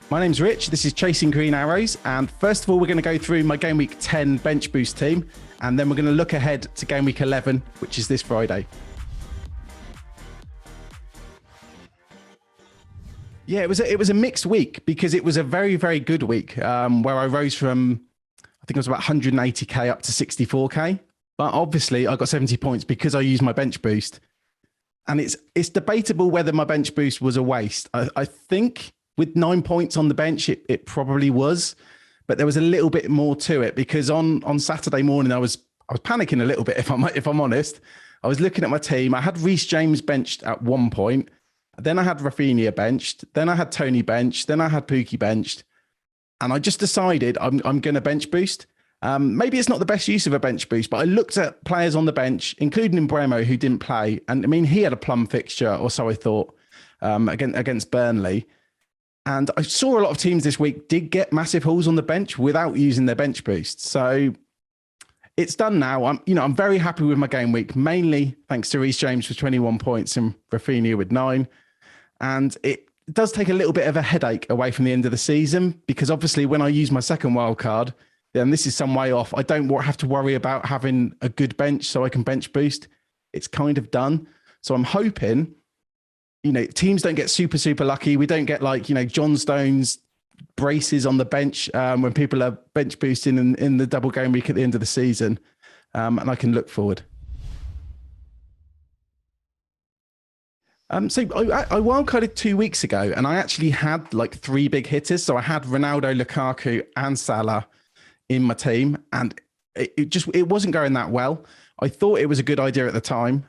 My name's Rich, this is Chasing Green Arrows, and first of all we're going to go through my Game Week 10 bench boost team, and then we're going to look ahead to Game Week 11, which is this Friday. Yeah, it was a mixed week because it was a very, very good week where I rose from, I think it was about 180k up to 64k, but obviously I got 70 points because I used my bench boost, and it's debatable whether my bench boost was a waste. I think with 9 points on the bench, it probably was, but there was a little bit more to it because on Saturday morning, I was panicking a little bit, if I'm honest. I was looking at my team. I had Reece James benched at one point. Then I had Rafinha benched. Then I had Tony benched. Then I had Pookie benched. And I just decided I'm going to bench boost. Maybe it's not the best use of a bench boost, but I looked at players on the bench, including Mbeumo, who didn't play. And I mean, he had a plum fixture, or so I thought, against Burnley. And I saw a lot of teams this week did get massive hauls on the bench without using their bench boost. So it's done now. I'm very happy with my game week, mainly thanks to Reece James for 21 points and Rafinha with 9. And it does take a little bit of a headache away from the end of the season because obviously when I use my second wild card, then this is some way off. I don't have to worry about having a good bench so I can bench boost. It's kind of done. So I'm hoping, teams don't get super, super lucky. We don't get John Stones braces on the bench when people are bench boosting in the double game week at the end of the season. And I can look forward. So I wildcarded 2 weeks ago and I actually had 3 big hitters. So I had Ronaldo, Lukaku and Salah in my team. And it wasn't going that well. I thought it was a good idea at the time.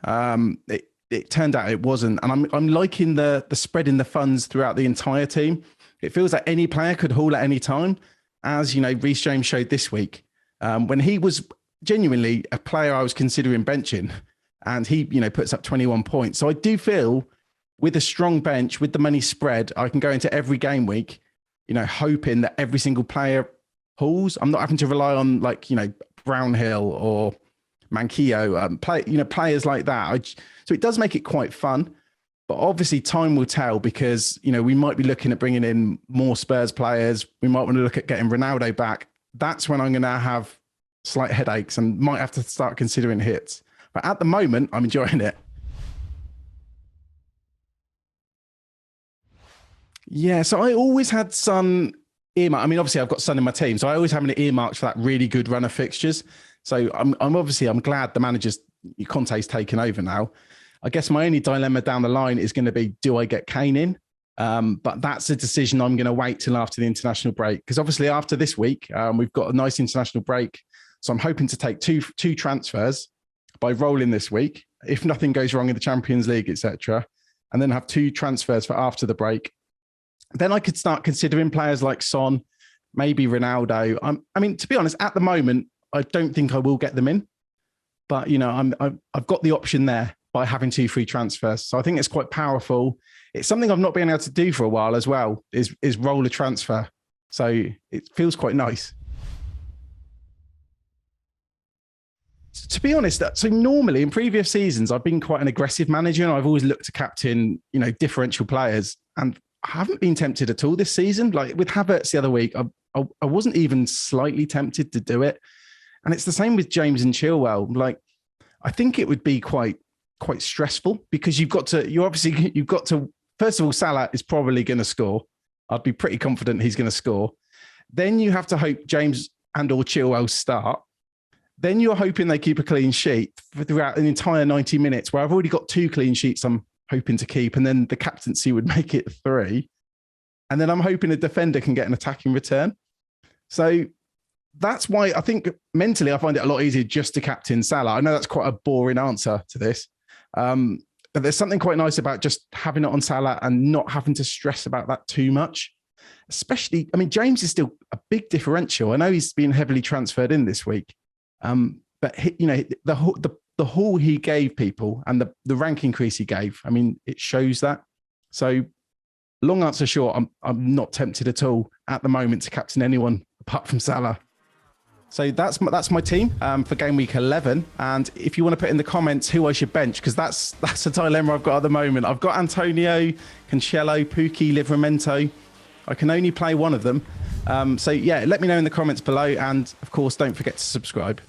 It turned out it wasn't. And I'm liking the spread in the funds throughout the entire team. It feels like any player could haul at any time, as, Reece James showed this week, when he was genuinely a player I was considering benching, and he, puts up 21 points. So I do feel with a strong bench, with the money spread, I can go into every game week, hoping that every single player hauls. I'm not having to rely on Brownhill or Manquillo, players like that. So it does make it quite fun, but obviously time will tell because, we might be looking at bringing in more Spurs players. We might want to look at getting Ronaldo back. That's when I'm going to have slight headaches and might have to start considering hits. But at the moment, I'm enjoying it. Yeah, so I always had Son earmarked. I mean, obviously I've got Son in my team, so I always have an earmarked for that really good run of fixtures. So I'm glad the manager's Conte's taken over now. I guess my only dilemma down the line is going to be, do I get Kane in? But that's a decision I'm going to wait till after the international break. Because obviously after this week, we've got a nice international break. So I'm hoping to take two transfers by rolling this week, if nothing goes wrong in the Champions League, etc. And then have 2 transfers for after the break. Then I could start considering players like Son, maybe Ronaldo. I mean, to be honest, at the moment, I don't think I will get them in. But, I've got the option there by having 2 free transfers. So I think it's quite powerful. It's something I've not been able to do for a while as well, is roll a transfer. So it feels quite nice. To be honest, so normally in previous seasons, I've been quite an aggressive manager and I've always looked to captain, differential players. And I haven't been tempted at all this season. Like with Havertz the other week, I wasn't even slightly tempted to do it. And it's the same with James and Chilwell. I think it would be quite stressful because you've got to, first of all, Salah is probably going to score. I'd be pretty confident he's going to score. Then you have to hope James and or Chilwell start. Then you're hoping they keep a clean sheet throughout an entire 90 minutes where I've already got 2 clean sheets I'm hoping to keep. And then the captaincy would make it 3. And then I'm hoping a defender can get an attacking return. So that's why I think mentally I find it a lot easier just to captain Salah. I know that's quite a boring answer to this. But there's something quite nice about just having it on Salah and not having to stress about that too much. Especially, James is still a big differential. I know he's been heavily transferred in this week. But the haul he gave people and the rank increase he gave, it shows that. So long answer short, I'm not tempted at all at the moment to captain anyone apart from Salah. So that's my team for game week 11. And if you want to put in the comments who I should bench, because that's a dilemma I've got at the moment. I've got Antonio, Cancelo, Pookie, Livramento. I can only play one of them. So yeah, let me know in the comments below. And of course, don't forget to subscribe.